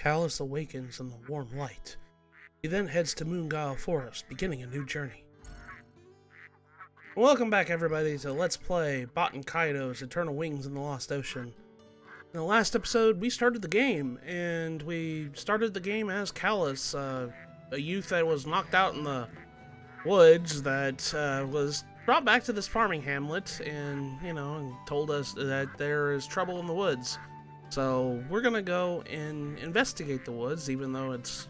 Kaitos awakens in the warm light. He then heads to Moonguile Forest, beginning a new journey. Welcome back, everybody, to Let's Play Baten Kaitos Eternal Wings in the Lost Ocean. In the last episode, we started the game, and we started the game as Kaitos, a youth that was knocked out in the woods that was brought back to this farming hamlet and, and told us that there is trouble in the woods. So we're gonna go and investigate the woods, even though it's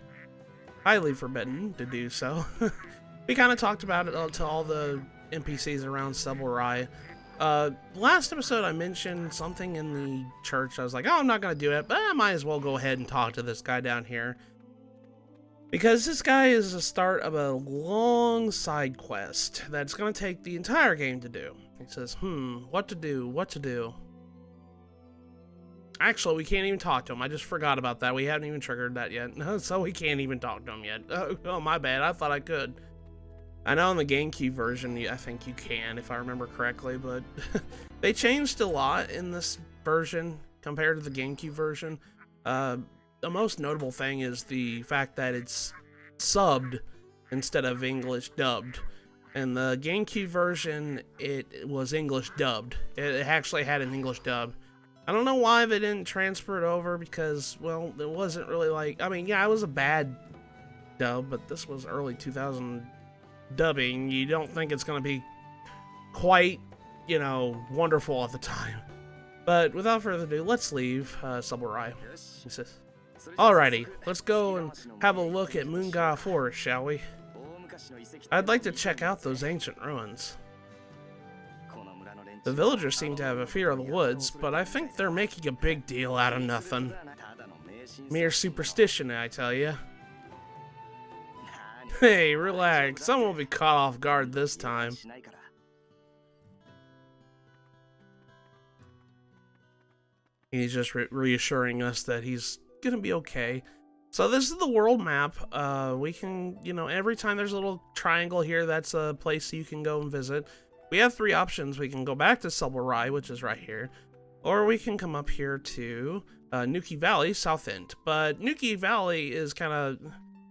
highly forbidden to do so. We kind of talked about it to all the NPCs around Sabre Dragon. Last episode I mentioned something in the church. I was like, oh, I'm not gonna do it, but I might as well go ahead and talk to this guy down here. Because this guy is the start of a long side quest that's gonna take the entire game to do. He says, what to do. Actually, we can't even talk to him. I just forgot about that. We haven't even triggered that yet. So we can't even talk to him yet. Oh, my bad. I thought I could. I know in the GameCube version, I think you can, if I remember correctly, but they changed a lot in this version compared to the GameCube version. The most notable thing is the fact that it's subbed instead of English dubbed. In the GameCube version, it was English dubbed. It actually had an English dub. I don't know why they didn't transfer it over because, well, it wasn't really like, yeah, it was a bad dub, but this was early 2000 dubbing. You don't think it's going to be quite, wonderful at the time. But without further ado, let's leave Sabre. He says, alrighty, let's go and have a look at Moonguile Forest, shall we? I'd like to check out those ancient ruins. The villagers seem to have a fear of the woods, but I think they're making a big deal out of nothing. Mere superstition, I tell you. Hey, relax. Someone will be caught off guard this time. He's just reassuring us that he's gonna be okay. So this is the world map. We can, every time there's a little triangle here, that's a place you can go and visit. We have three options. We can go back to Sabre, which is right here, or we can come up here to Nuki Valley, South End. But Nuki Valley is kind of,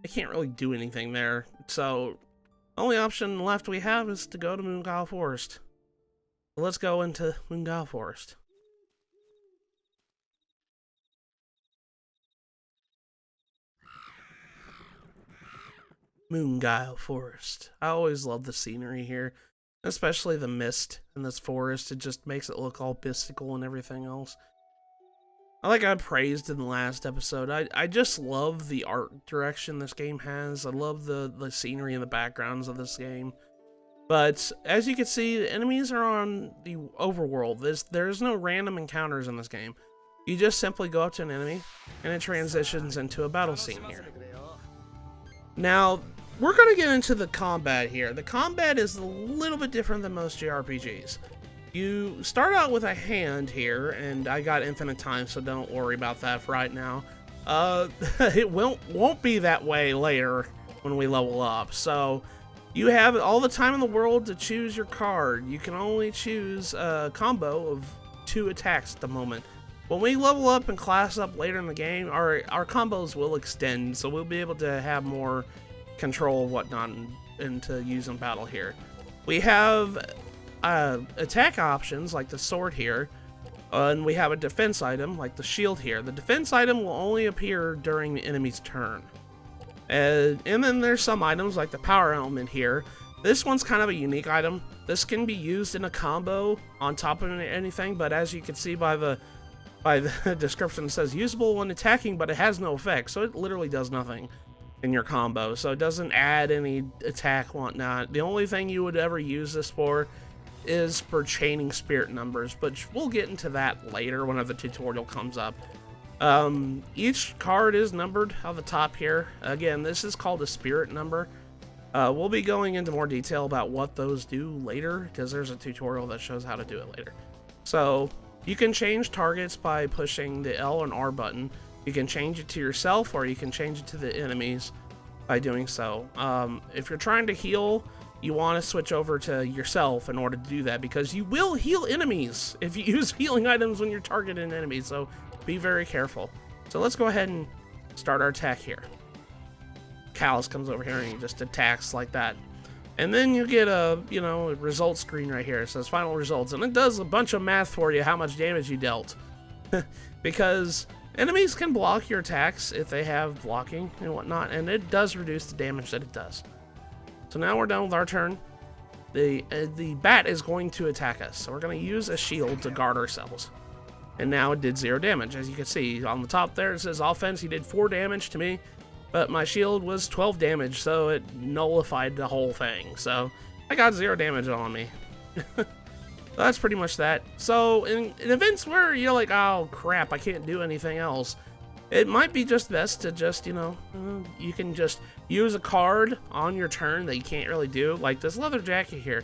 I can't really do anything there. So the only option left we have is to go to Moonguile Forest. So let's go into Moonguile Forest. Moonguile Forest. I always love the scenery here. Especially the mist in this forest, it just makes it look all mystical and everything else. Like I praised in the last episode, I just love the art direction this game has. I love the scenery and the backgrounds of this game. But as you can see, the enemies are on the overworld. There's no random encounters in this game. You just simply go up to an enemy and it transitions into a battle scene here. Now, we're going to get into the combat here. The combat is a little bit different than most JRPGs. You start out with a hand here, and I got infinite time, so don't worry about that for right now. It won't be that way later when we level up. So you have all the time in the world to choose your card. You can only choose a combo of 2 attacks at the moment. When we level up and class up later in the game, our combos will extend, so we'll be able to have more control and whatnot and to use in battle here. We have attack options like the sword here, and we have a defense item like the shield here. The defense item will only appear during the enemy's turn. And then there's some items like the power element here. This one's kind of a unique item. This can be used in a combo on top of anything, but as you can see by the description, it says usable when attacking, but it has no effect, so it literally does nothing in your combo, so it doesn't add any attack, whatnot. The only thing you would ever use this for is for chaining spirit numbers, but we'll get into that later whenever the tutorial comes up. Each card is numbered on the top here. Again, this is called a spirit number. We'll be going into more detail about what those do later, because there's a tutorial that shows how to do it later. So you can change targets by pushing the L and R button. You can change it to yourself, or you can change it to the enemies by doing so. If you're trying to heal, you want to switch over to yourself in order to do that, because you will heal enemies if you use healing items when you're targeting enemies, so be very careful. So let's go ahead and start our attack here. Callus comes over here and he just attacks like that. And then you get a, you know, a results screen right here. It says final results. And it does a bunch of math for you how much damage you dealt. Because enemies can block your attacks if they have blocking and whatnot. And it does reduce the damage that it does. So now we're done with our turn. The bat is going to attack us. So we're going to use a shield to guard ourselves. And now it did 0 damage. As you can see on the top there, it says offense. He did 4 damage to me. But my shield was 12 damage, so it nullified the whole thing. So I got 0 damage on me. That's pretty much that. So in events where you're like, oh crap, I can't do anything else, it might be just best to just, you know, you can just use a card on your turn that you can't really do. Like this leather jacket here.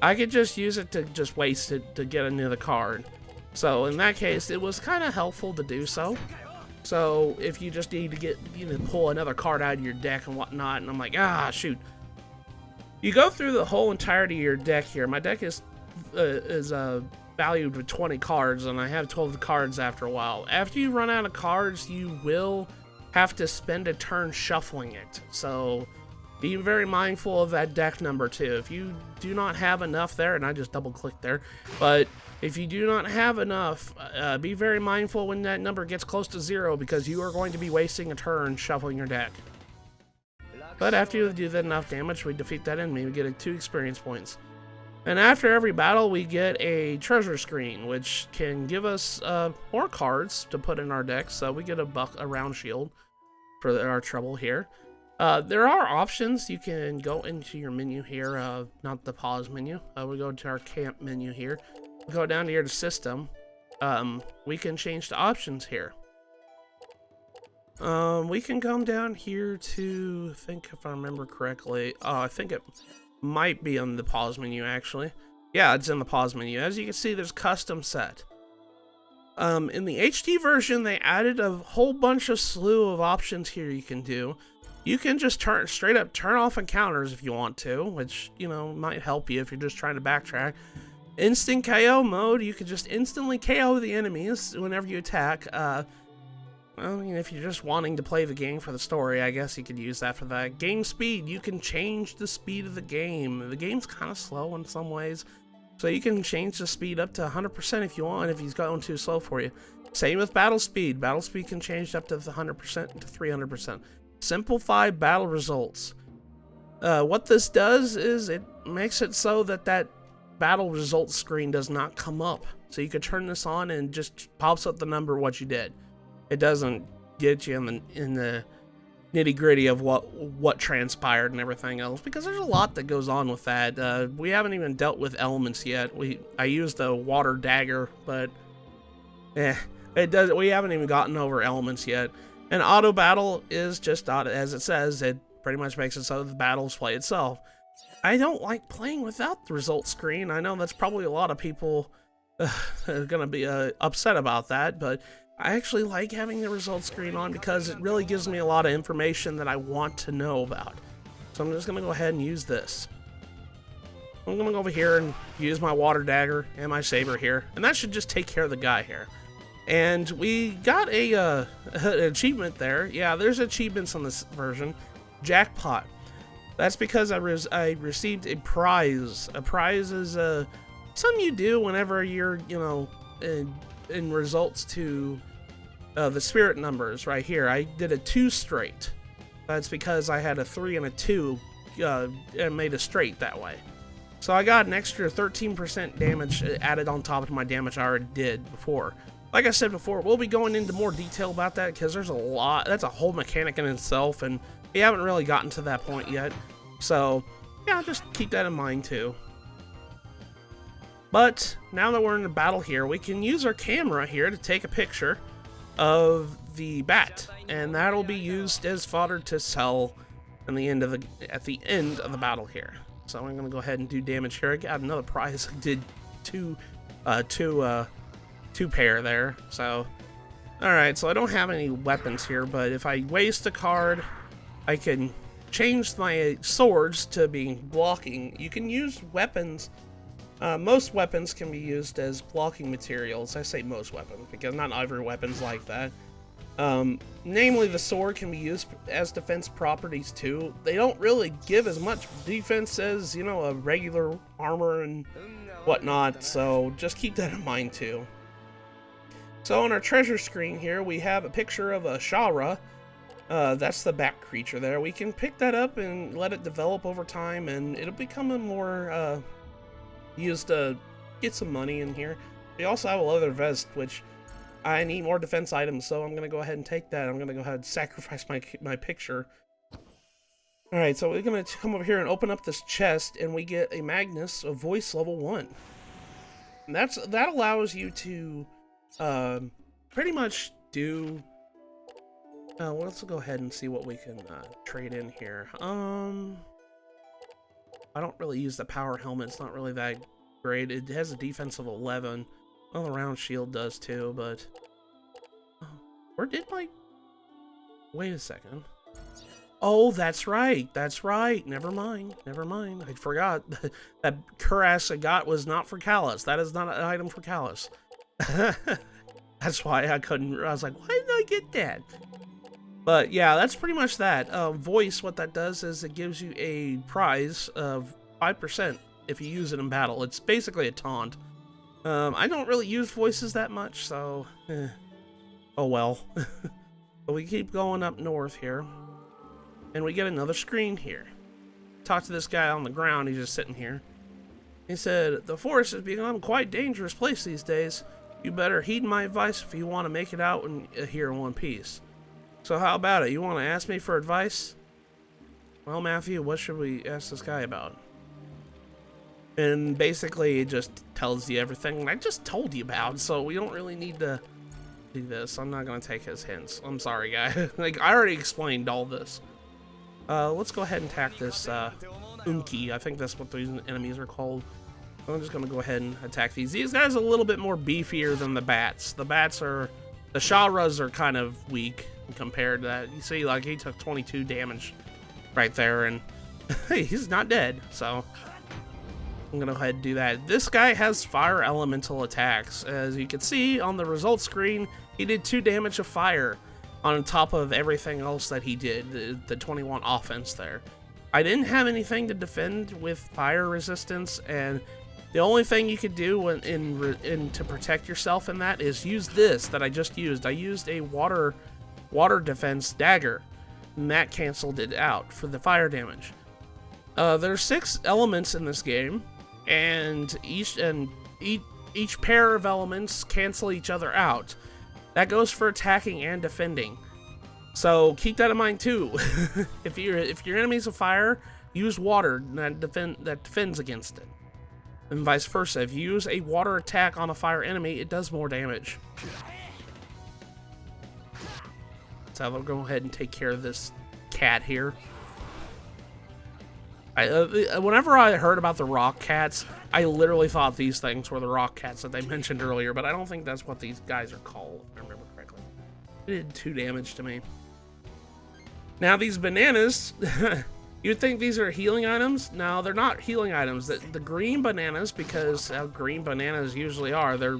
I could just use it to just waste it to get another card. So in that case, it was kind of helpful to do so. So if you just need to get, you know, pull another card out of your deck and whatnot, and I'm like, ah, shoot. You go through the whole entirety of your deck here. My deck is valued with 20 cards, and I have 12 cards after a while. After you run out of cards, you will have to spend a turn shuffling it. So be very mindful of that deck number too. If you do not have enough there, and I just double clicked there, but if you do not have enough, be very mindful when that number gets close to 0, because you are going to be wasting a turn shuffling your deck. But after you do that enough damage, we defeat that enemy, we get 2 experience points. And after every battle, we get a treasure screen, which can give us more cards to put in our deck. So we get a round shield for our trouble here. There are options. You can go into your menu here, not the pause menu. We go to our camp menu here. We go down here to system. We can change the options here. We can come down here to, I think if I remember correctly, I think it might be on the pause menu actually. Yeah, it's in the pause menu. As you can see, there's custom set. In the HD version, they added a whole bunch of slew of options here you can do. You can just straight up turn off encounters if you want to, which, you know, might help you if you're just trying to backtrack. Instant KO mode, you can just instantly KO the enemies whenever you attack. Well, I mean, if you're just wanting to play the game for the story, I guess you could use that for that. Game speed, you can change the speed of the game. The game's kind of slow in some ways, so you can change the speed up to 100% if you want, if he's going too slow for you. Same with battle speed. Battle speed can change up to 100% to 300%. Simplify battle results. What this does is it makes it so that battle results screen does not come up. So you could turn this on and just pops up the number of what you did. It doesn't get you in the nitty gritty of what transpired and everything else, because there's a lot that goes on with that. We haven't even dealt with elements yet. I used a water dagger, but we haven't even gotten over elements yet. And auto battle is just as it says. It pretty much makes it so the battles play itself. I don't like playing without the results screen. I know that's probably a lot of people are gonna be upset about that, but I actually like having the results screen on because it really gives me a lot of information that I want to know about. So I'm just gonna go ahead and use this. I'm gonna go over here and use my water dagger and my saber here, and that should just take care of the guy here. And we got an achievement there. Yeah, there's achievements on this version. Jackpot. That's because I received a prize. A prize is something you do whenever you're, you know, in results to the spirit numbers right here. I did a 2 straight. That's because I had a 3 and a 2 and made a straight that way. So I got an extra 13% damage added on top of my damage I already did before. Like I said before, we'll be going into more detail about that because there's a lot. That's a whole mechanic in itself, and we haven't really gotten to that point yet. So, yeah, just keep that in mind too. But now that we're in the battle here, we can use our camera here to take a picture of the bat, and that'll be used as fodder to sell at the end of the battle here. So I'm gonna go ahead and do damage here. I got another prize. I did two pair there. So, all right. So I don't have any weapons here, but if I waste a card, I can change my swords to being blocking. You can use weapons. Most weapons can be used as blocking materials. I say most weapons because not every weapon's like that. Namely, the sword can be used as defense properties too. They don't really give as much defense as, you know, a regular armor and whatnot, so just keep that in mind too. So on our treasure screen here, we have a picture of a Shara. That's the back creature there. We can pick that up and let it develop over time, and it'll become a more used to get some money in here. We also have a leather vest, which I need more defense items, so I'm going to go ahead and take that. I'm going to go ahead and sacrifice my picture. Alright, so we're going to come over here and open up this chest, and we get a Magnus of voice level 1. And that allows you to pretty much do... let's go ahead and see what we can trade in here. I don't really use the power helmet. It's not really that great. It has a defense of 11. Well, the round shield does too, but... where did my... Wait a second. Oh, that's right. That's right. Never mind. Never mind. I forgot. That cuirass I got was not for Callus. That is not an item for Callus. That's why I couldn't... I was like, why didn't I get that? But yeah, that's pretty much that. Voice, what that does is it gives you a prize of 5% if you use it in battle. It's basically a taunt. I don't really use voices that much, so... oh well. But we keep going up north here. And we get another screen here. Talk to this guy on the ground, he's just sitting here. He said, "The forest has become quite a dangerous place these days. You better heed my advice if you want to make it out here in one piece. So how about it? You want to ask me for advice?" Well, Matthew, what should we ask this guy about? And basically, it just tells you everything I just told you about, so we don't really need to do this. I'm not going to take his hints. I'm sorry, guy. Like, I already explained all this. Let's go ahead and attack this Unki. I think that's what these enemies are called. I'm just going to go ahead and attack these. These guys are a little bit more beefier than the bats. The bats are... The Sharas are kind of weak compared to that. You see, like, he took 22 damage right there, and hey, he's not dead, so I'm gonna go ahead and do that. This guy has fire elemental attacks. As you can see on the results screen, he did 2 damage of fire on top of everything else that he did, the 21 offense there. I didn't have anything to defend with fire resistance, and the only thing you could do to protect yourself in that is use this that I just used. I used a water defense dagger, and that canceled it out for the fire damage. There's 6 elements in this game, and each pair of elements cancel each other out. That goes for attacking and defending. So keep that in mind too. If your enemy's a fire, use water that defends against it. And vice versa. If you use a water attack on a fire enemy, it does more damage. So I'll go ahead and take care of this cat here. Whenever I heard about the rock cats, I literally thought these things were the rock cats that they mentioned earlier, but I don't think that's what these guys are called, if I remember correctly. It did 2 damage to me. Now these bananas, you'd think these are healing items. No, they're not healing items. The green bananas, because how green bananas usually are, they're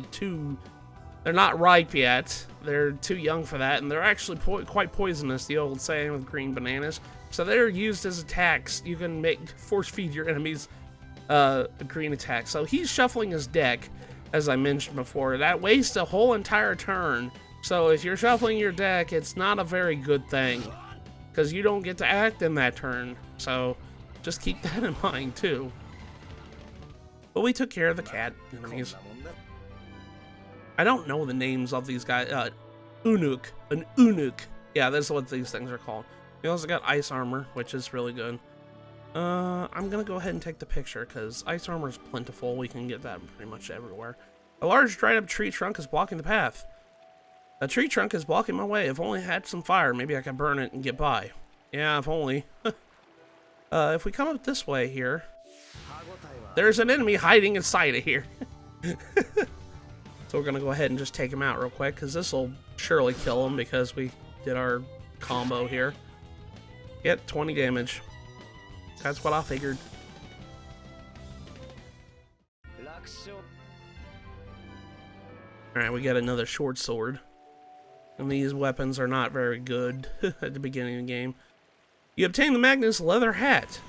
not ripe yet. They're too young for that, and they're actually quite poisonous, the old saying with green bananas. So they're used as attacks. You can force feed your enemies a green attack. So he's shuffling his deck, as I mentioned before. That wastes a whole entire turn. So if you're shuffling your deck, it's not a very good thing, because you don't get to act in that turn. So just keep that in mind too. But we took care of the cat enemies. I don't know the names of these guys. Unuk. An Unuk. Yeah, that's what these things are called. We also got ice armor, which is really good. I'm gonna go ahead and take the picture, because ice armor is plentiful. We can get that pretty much everywhere. A large dried up tree trunk is blocking the path. A tree trunk is blocking my way. If only I had some fire, maybe I could burn it and get by. Yeah, if only. If we come up this way here, there's an enemy hiding inside of here. So we're gonna go ahead and just take him out real quick, because this will surely kill him, because we did our combo here. Get 20 damage. That's what I figured. Alright, we got another short sword. and these weapons are not very good at the beginning of the game. You obtain the Magnus leather hat.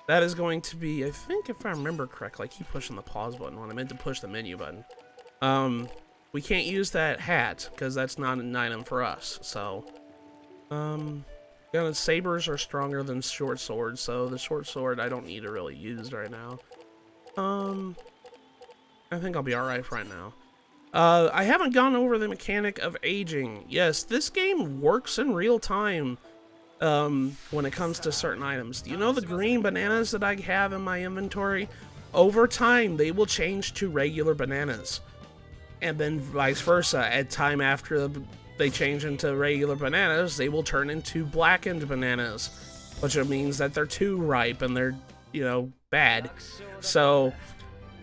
That is going to be, I think if I remember correctly, I keep pushing the pause button when I meant to push the menu button. We can't use that hat because that's not an item for us. So, sabers are stronger than short swords, so the short sword I don't need to really use right now. I think I'll be alright right now. I haven't gone over the mechanic of aging. Yes, this game works in real time when it comes to certain items. You know the green bananas that I have in my inventory? Over time, they will change to regular bananas. And then vice versa. At time after they change into regular bananas, they will turn into blackened bananas. Which means that they're too ripe and they're, you know, bad. So,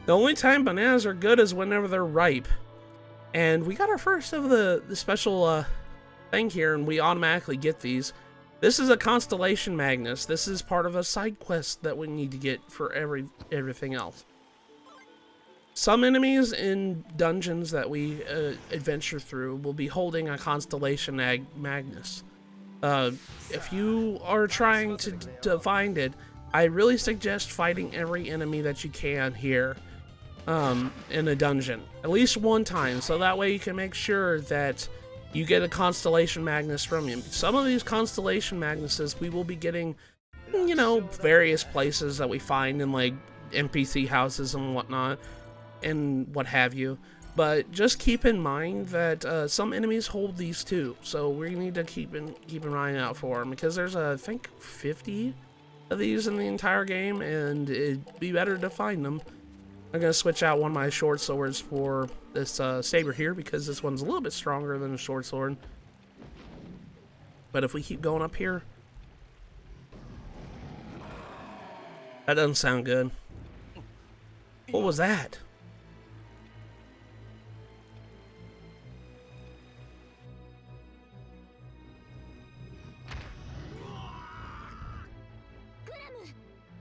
the only time bananas are good is whenever they're ripe. And we got our first of the special thing here, and we automatically get these. This is a Constellation Magnus. This is part of a side quest that we need to get for everything else. Some enemies in dungeons that we adventure through will be holding a Constellation Magnus. If you are trying to find it, I really suggest fighting every enemy that you can here in a dungeon. At least one time, so that way you can make sure that you get a Constellation Magnus from him. Some of these Constellation Magnuses we will be getting, you know, various places that we find in like NPC houses and whatnot, and what have you. But just keep in mind that some enemies hold these too, so we need to keep an eye out for them, because there's I think 50 of these in the entire game, and it'd be better to find them. I'm gonna switch out one of my short swords for this saber here, because this one's a little bit stronger than a short sword. But if we keep going up here, that doesn't sound good. What was that?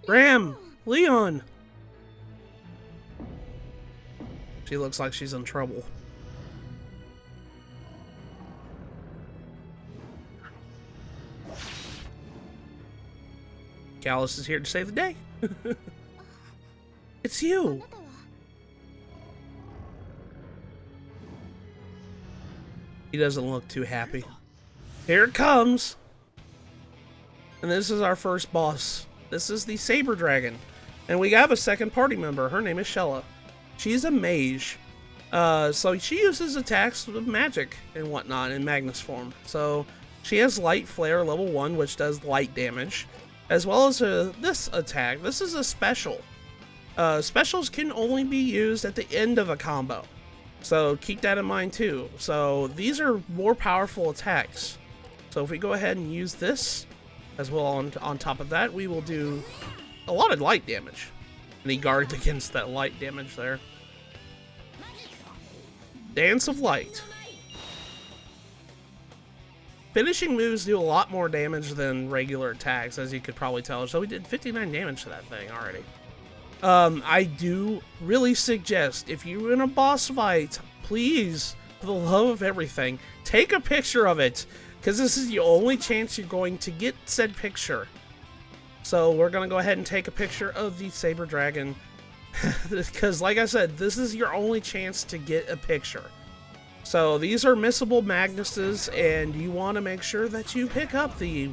Ram! Leon! She looks like she's in trouble. Callus is here to save the day. It's you! He doesn't look too happy. Here it comes! And this is our first boss. This is the Sabre Dragon. And we have a second party member. Her name is Shella. She's a mage. So she uses attacks with magic and whatnot in Magnus form. So she has Light Flare level 1, which does light damage. As well as this attack. This is a special. Specials can only be used at the end of a combo. So keep that in mind too. So these are more powerful attacks. So if we go ahead and use this, as well on top of that, we will do a lot of light damage. And he guards against that light damage there. Dance of Light. Finishing moves do a lot more damage than regular attacks, as you could probably tell. So we did 59 damage to that thing already. I do really suggest, if you're in a boss fight, please, for the love of everything, take a picture of it. Because this is the only chance you're going to get said picture. So we're going to go ahead and take a picture of the Sabre Dragon. Because like I said, this is your only chance to get a picture. So these are missable Magnuses, and you want to make sure that you pick up the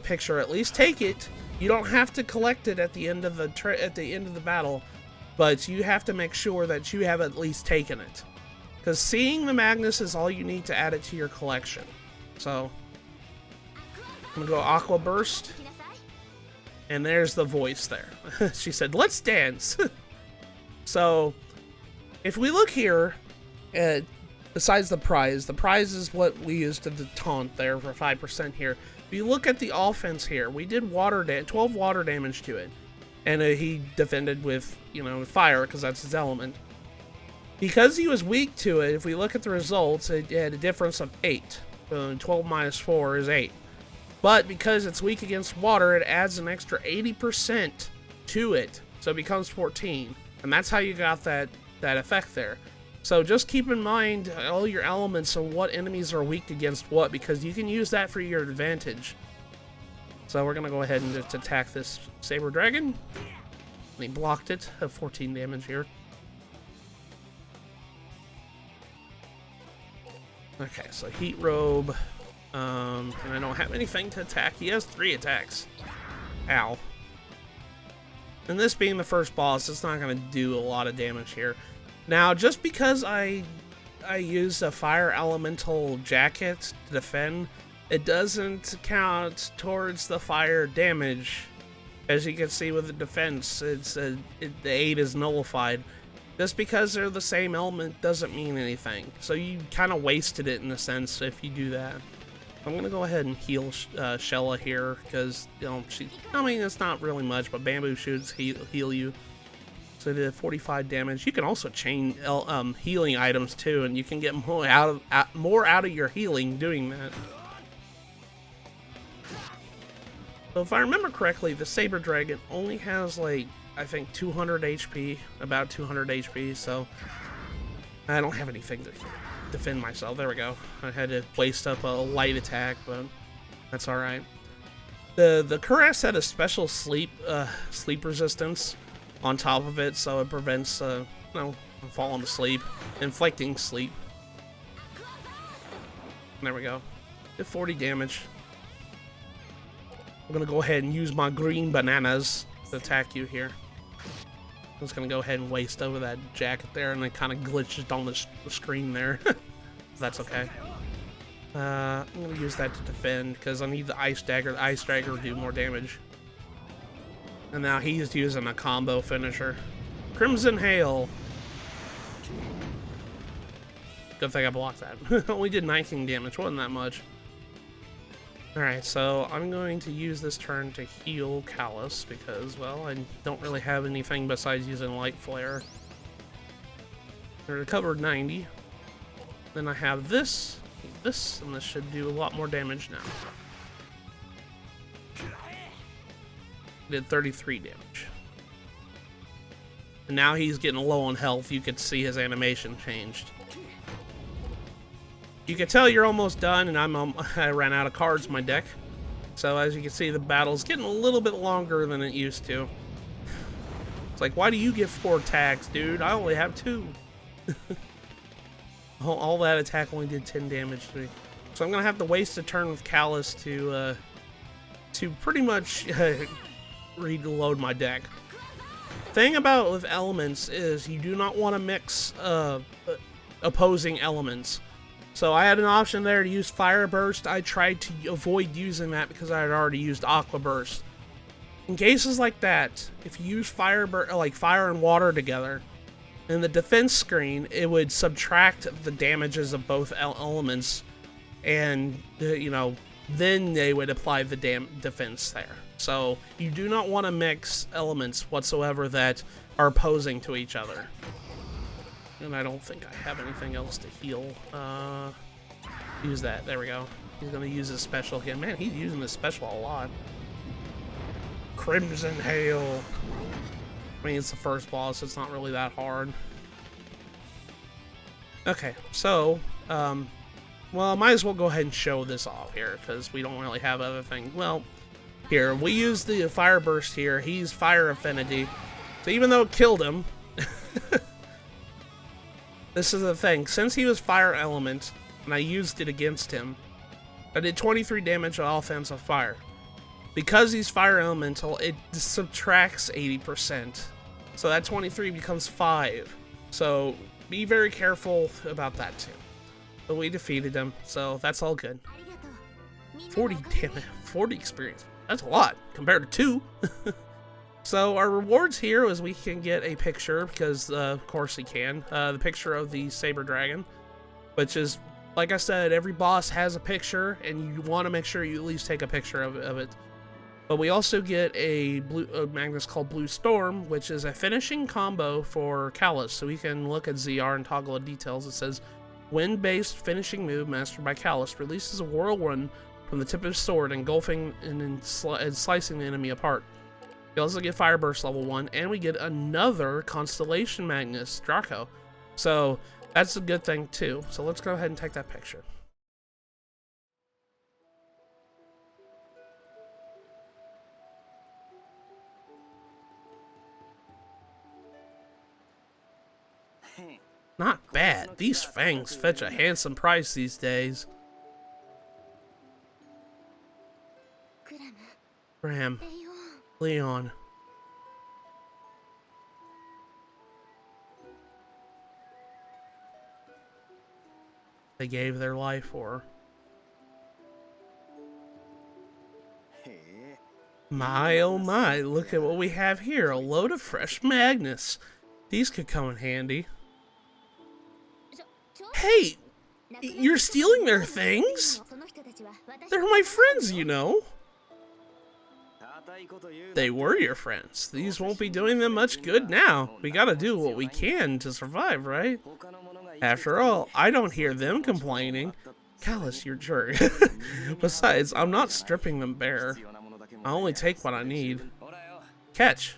picture. At least take it. You don't have to collect it at the end of the battle, but you have to make sure that you have at least taken it. Because seeing the Magnus is all you need to add it to your collection. So I'm gonna go Aqua Burst. And there's the voice there. She said, "Let's dance." So, if we look here, besides the prize is what we used to the taunt there for 5% here. If you look at the offense here, we did 12 water damage to it. And he defended with, you know, fire, because that's his element. Because he was weak to it, if we look at the results, it had a difference of 8. 12 minus 4 is 8. But because it's weak against water, it adds an extra 80% to it. So it becomes 14. And that's how you got that effect there. So just keep in mind all your elements and what enemies are weak against what, because you can use that for your advantage. So we're going to go ahead and just attack this Sabre Dragon. And he blocked it, 14 damage here. Okay, so Heat Robe. And I don't have anything to attack. He has 3 attacks. Ow. And this being the first boss, it's not going to do a lot of damage here. Now, just because I used a Fire Elemental Jacket to defend, it doesn't count towards the fire damage. As you can see with the defense, the 8 is nullified. Just because they're the same element doesn't mean anything. So you kind of wasted it in a sense if you do that. I'm going to go ahead and heal Shella here because, you know, I mean, it's not really much, but bamboo shoots heal you. So it did 45 damage. You can also chain healing items too, and you can get more out of your healing doing that. So if I remember correctly, the Sabre Dragon only has, like, I think 200 HP, about 200 HP, so I don't have anything to defend myself. There we go. I had to waste up a light attack, but that's alright. The Cuirass had a special sleep resistance on top of it, so it prevents, you know, falling asleep, inflicting sleep. There we go. Did 40 damage. I'm gonna go ahead and use my green bananas to attack you here. I'm just gonna go ahead and waste over that jacket there, and it kind of glitched on the screen there. That's okay. I'm gonna use that to defend because I need the Ice Dagger. The Ice Dagger will do more damage. And now he's using a combo finisher. Crimson Hail. Good thing I blocked that. Only did 19 damage, wasn't that much. Alright, so I'm going to use this turn to heal Callus because, well, I don't really have anything besides using Light Flare. I recovered 90. Then I have this, and this should do a lot more damage now. Did 33 damage. And now he's getting low on health. You could see his animation changed. You can tell you're almost done, and I ran out of cards in my deck. So as you can see, the battle's getting a little bit longer than it used to. It's like, why do you get 4 attacks, dude? I only have 2. All that attack only did 10 damage to me. So I'm gonna have to waste a turn with Callus to pretty much reload my deck. Thing about with elements is you do not want to mix opposing elements. So I had an option there to use Fire Burst. I tried to avoid using that because I had already used Aqua Burst. In cases like that, if you use fire and water together, in the defense screen, it would subtract the damages of both elements, and you know, then they would apply the defense there. So you do not want to mix elements whatsoever that are opposing to each other. And I don't think I have anything else to heal. Use that. There we go. He's going to use his special again. Man, he's using his special a lot. Crimson Hail. I mean, it's the first boss. It's not really that hard. Okay, so, well, I might as well go ahead and show this off here, because we don't really have other things. Well, here, we use the Fire Burst here. He's Fire Affinity. So even though it killed him... This is the thing, since he was Fire Element, and I used it against him, I did 23 damage on offensive fire. Because he's Fire Elemental, it subtracts 80%. So that 23 becomes 5. So be very careful about that too. But we defeated him, so that's all good. 40 damage, 40 experience. That's a lot, compared to 2. So our rewards here is we can get a picture, because of course we can, the picture of the Sabre Dragon, which is, like I said, every boss has a picture, and you want to make sure you at least take a picture of it. But we also get a Magnus called Blue Storm, which is a finishing combo for Callus, so we can look at ZR and toggle the details. It says, wind-based finishing move mastered by Callus releases a whirlwind from the tip of his sword, engulfing and slicing the enemy apart. We also get Fire Burst level 1, and we get another Constellation Magnus, Draco. So, That's a good thing too. So let's go ahead and take that picture. Not bad. These fangs fetch a handsome price these days. Graham. Leon. They gave their life for her. My oh my, look at what we have here. A load of fresh magnets. These could come in handy. Hey! You're stealing their things? They're my friends, you know. They were your friends. These won't be doing them much good now. We gotta do what we can to survive, right? After all, I don't hear them complaining. Callus, you're jerk. Besides, I'm not stripping them bare. I only take what I need. Catch.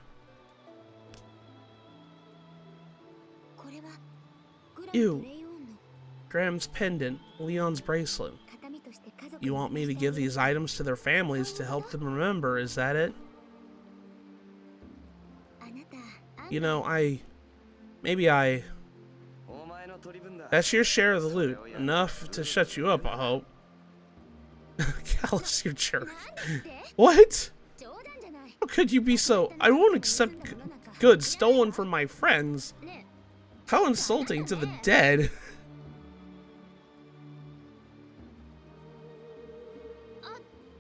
Ew. Graham's pendant, Leon's bracelet. You want me to give these items to their families to help them remember, is that it? You know, that's your share of the loot. Enough to shut you up, I hope. Callus, you're jerk. What? How could you be so... I won't accept goods stolen from my friends. How insulting to the dead.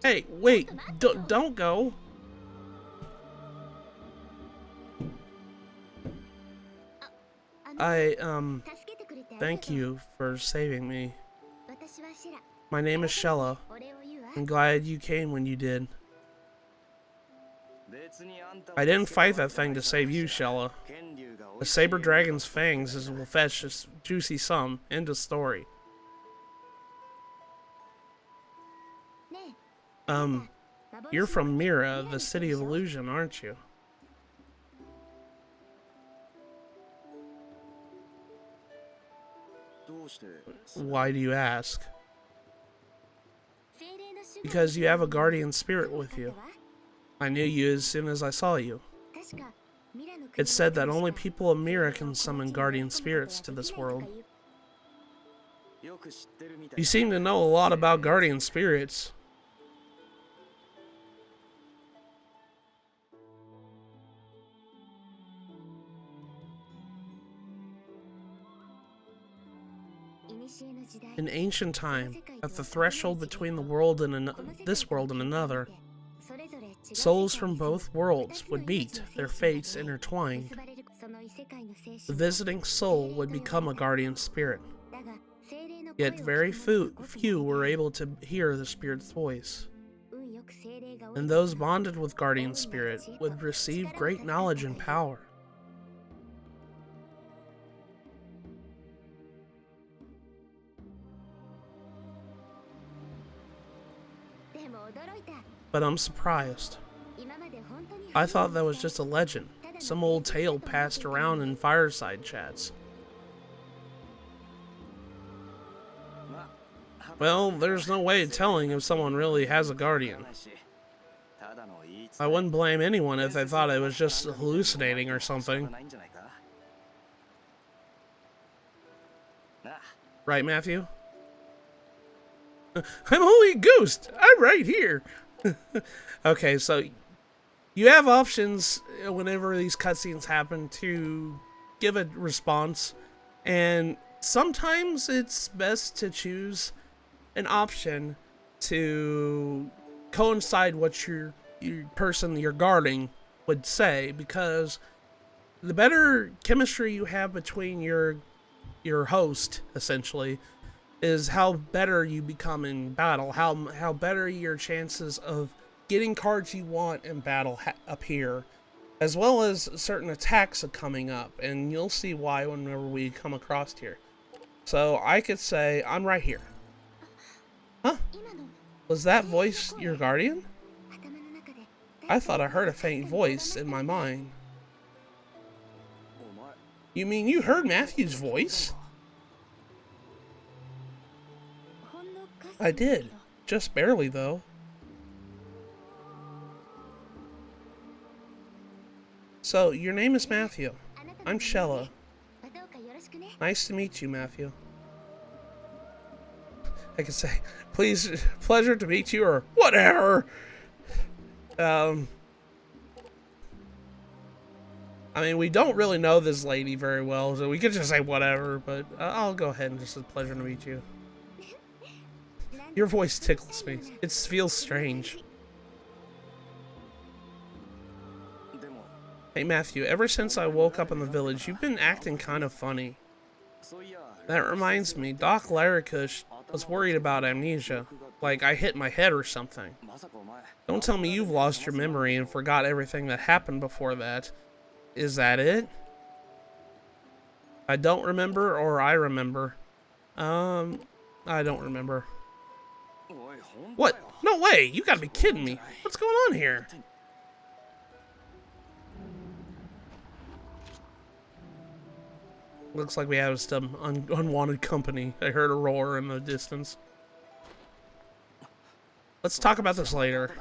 Hey, wait, don't go. Thank you for saving me. My name is Shella. I'm glad you came when you did. I didn't fight that thing to save you, Shella. The Sabre Dragon's fangs will fetch this juicy sum. End of story. You're from Mira, the city of illusion, aren't you? Why do you ask? Because you have a guardian spirit with you. I knew you as soon as I saw you. It's said that only people of Mira can summon guardian spirits to this world. You seem to know a lot about guardian spirits. In ancient time, at the threshold between the world and this world and another, souls from both worlds would meet, their fates intertwined. The visiting soul would become a guardian spirit. Yet very few were able to hear the spirit's voice. And those bonded with guardian spirit would receive great knowledge and power. But I'm surprised. I thought that was just a legend, some old tale passed around in fireside chats. Well, there's no way of telling if someone really has a guardian. I wouldn't blame anyone if they thought it was just hallucinating or something. Right, Matthew? I'm only a ghost! I'm right here! Okay, so you have options whenever these cutscenes happen to give a response, and sometimes it's best to choose an option to coincide what your person you're guarding would say, because the better chemistry you have between your host, essentially, is how better you become in battle, how better your chances of getting cards you want in battle appear, as well as certain attacks coming up, and you'll see why whenever we come across here. So I could say, I'm right here. Huh? Was that voice your guardian? I thought I heard a faint voice in my mind. You mean you heard Matthew's voice? I did. Just barely, though. So, your name is Matthew. I'm Shella. Nice to meet you, Matthew. I could say, please, pleasure to meet you, or whatever. I mean, we don't really know this lady very well, so we could just say whatever, but I'll go ahead and just say pleasure to meet you. Your voice tickles me. It feels strange. Hey, Matthew, ever since I woke up in the village, you've been acting kind of funny. That reminds me, Doc Larakush was worried about amnesia, like I hit my head or something. Don't tell me you've lost your memory and forgot everything that happened before that. Is that it? I don't remember, or I remember. I don't remember. What? No way! You gotta be kidding me! What's going on here? Looks like we have some unwanted company. I heard a roar in the distance. Let's talk about this later.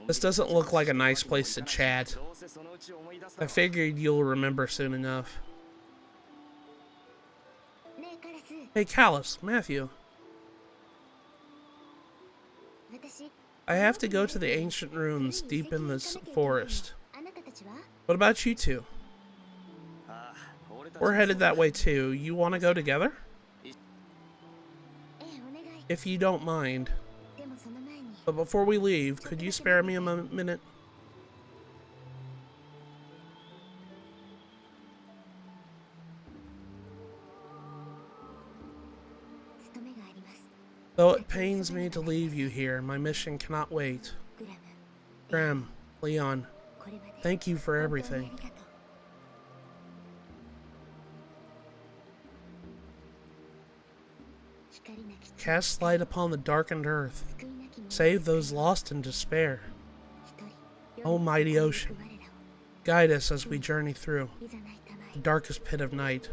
This doesn't look like a nice place to chat. I figured you'll remember soon enough. Hey, Callus, Matthew. I have to go to the ancient ruins deep in this forest. What about you two? We're headed that way too. You want to go together? If you don't mind. But before we leave, could you spare me a minute? Though it pains me to leave you here, my mission cannot wait. Graham, Leon, thank you for everything. Cast light upon the darkened earth. Save those lost in despair. O mighty ocean, guide us as we journey through the darkest pit of night.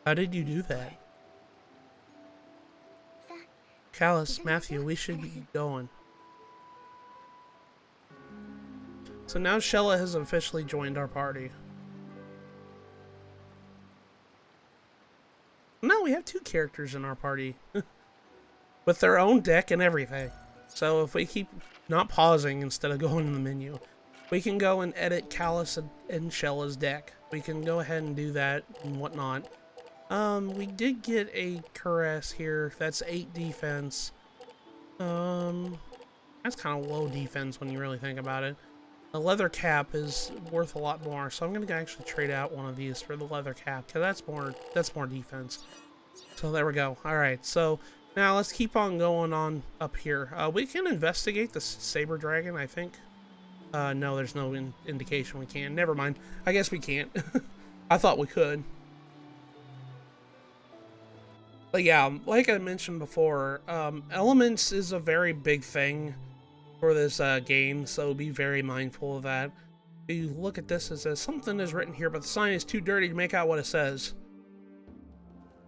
How did you do that? Callus, Matthew, we should be going. So now Shella has officially joined our party. Now we have two characters in our party. With their own deck and everything. So if we keep not pausing instead of going in the menu, we can go and edit Callus and Shella's deck. We can go ahead and do that and whatnot. We did get a Caress here. That's 8 defense. That's kind of low defense when you really think about it. A leather cap is worth a lot more, so I'm gonna actually trade out one of these for the leather cap, because that's more defense. So there we go. Alright, so now let's keep on going on up here. We can investigate the Sabre Dragon, I think. No, there's no indication we can. Never mind. I guess we can't. I thought we could. But yeah, like I mentioned before, elements is a very big thing for this game, so be very mindful of that. If you look at this, it says something is written here, but the sign is too dirty to make out what it says.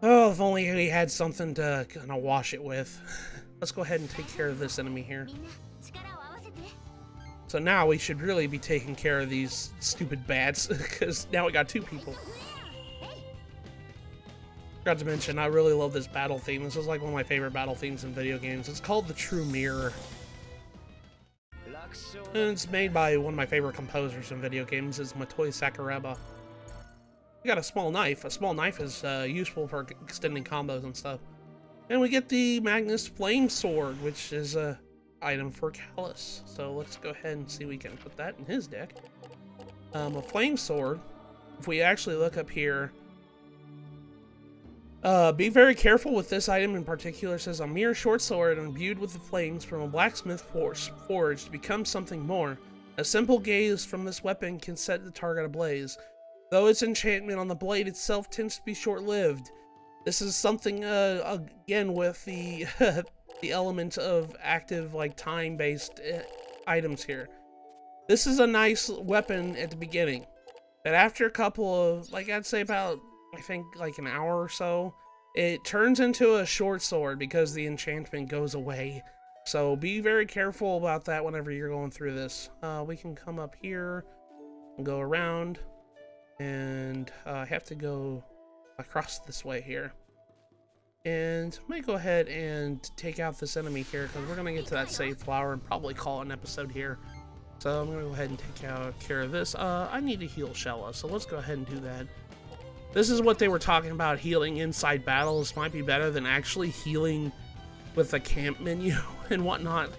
Oh, if only we had something to kind of wash it with. Let's go ahead and take care of this enemy here. So now we should really be taking care of these stupid bats, because now we got 2 people. Forgot to mention, I really love this battle theme. This is like one of my favorite battle themes in video games. It's called The True Mirror. And it's made by one of my favorite composers in video games, is Motoi Sakuraba. We got a small knife. A small knife is useful for extending combos and stuff. And we get the Magnus Flame Sword, which is a item for Callus. So let's go ahead and see if we can put that in his deck. A Flame Sword, if we actually look up here, be very careful with this item in particular. It says a mere short sword imbued with the flames from a blacksmith forge to become something more. A simple gaze from this weapon can set the target ablaze. though its enchantment on the blade itself tends to be short-lived. This is something, again, with the the element of active, like, time-based items here. This is a nice weapon at the beginning, but after a couple of, like, I'd say about, I think, like, an hour or so, it turns into a short sword because the enchantment goes away. So be very careful about that whenever you're going through this. We can come up here and go around, and I have to go across this way here. And I might go ahead and take out this enemy here because we're going to get to that save flower and probably call it an episode here. So I'm going to go ahead and take care of this. I need to heal Shella, so let's go ahead and do that. This is what they were talking about, healing inside battles might be better than actually healing with the camp menu and whatnot.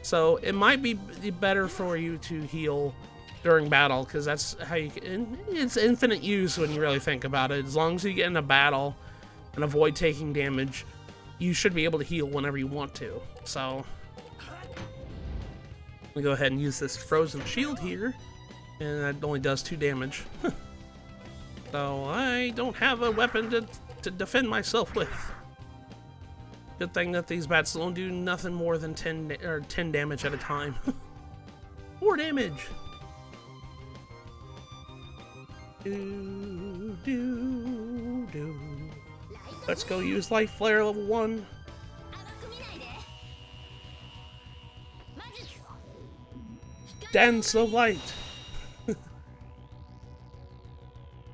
So it might be better for you to heal during battle, because that's how you can, it's infinite use when you really think about it. As long as you get in a battle and avoid taking damage, you should be able to heal whenever you want to. So we go ahead and use this frozen shield here, and that only does 2 damage. So I don't have a weapon to defend myself with. Good thing that these bats don't do nothing more than 10 damage at a time. 4 damage. Let's go use Life Flare level 1. Dance of Light.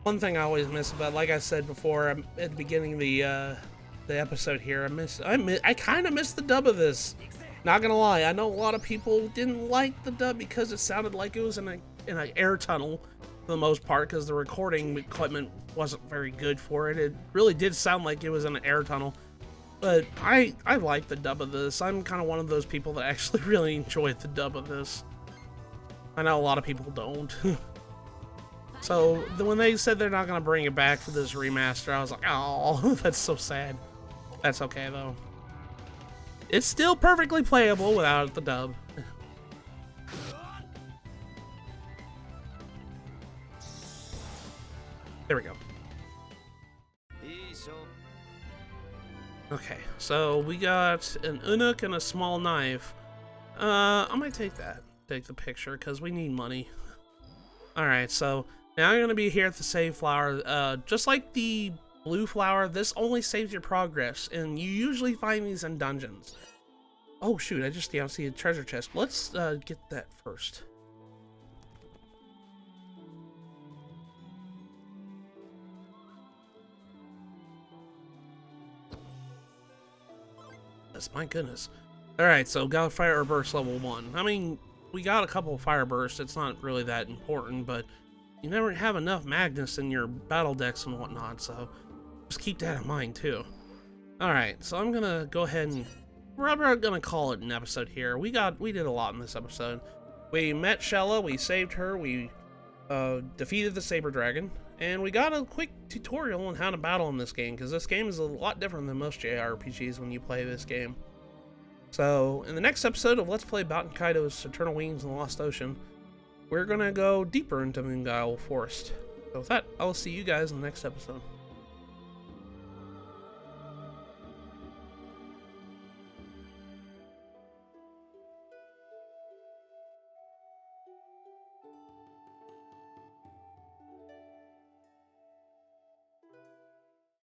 One thing I always miss about, like I said before at the beginning of the episode here, I kind of miss the dub of this. Not gonna lie, I know a lot of people didn't like the dub because it sounded like it was in an air tunnel for the most part, because the recording equipment wasn't very good for it. It really did sound like it was in an air tunnel. But I like the dub of this. I'm kind of one of those people that actually really enjoyed the dub of this. I know a lot of people don't. So when they said they're not going to bring it back for this remaster, I was like, oh, that's so sad. That's okay, though. It's still perfectly playable without the dub. There we go. Okay, so we got an Unuk and a small knife. I might take that. Take the picture, because we need money. Alright, so now I'm going to be here at the save flower. Just like the blue flower, this only saves your progress, and you usually find these in dungeons. Oh shoot, I just see a treasure chest. Let's get that first. My goodness. Alright, so got a fire burst level 1. I mean, we got a couple of fire bursts. It's not really that important, but you never have enough Magnus in your battle decks and whatnot, so just keep that in mind too. Alright, so I'm gonna go ahead and we're gonna call it an episode here. We did a lot in this episode. We met Shella, we saved her, we defeated the Sabre Dragon, and we got a quick tutorial on how to battle in this game, because this game is a lot different than most JRPGs when you play this game. So, in the next episode of Let's Play Baten Kaitos Eternal Wings in the Lost Ocean, we're gonna go deeper into Moonguile Forest. So with that, I'll see you guys in the next episode.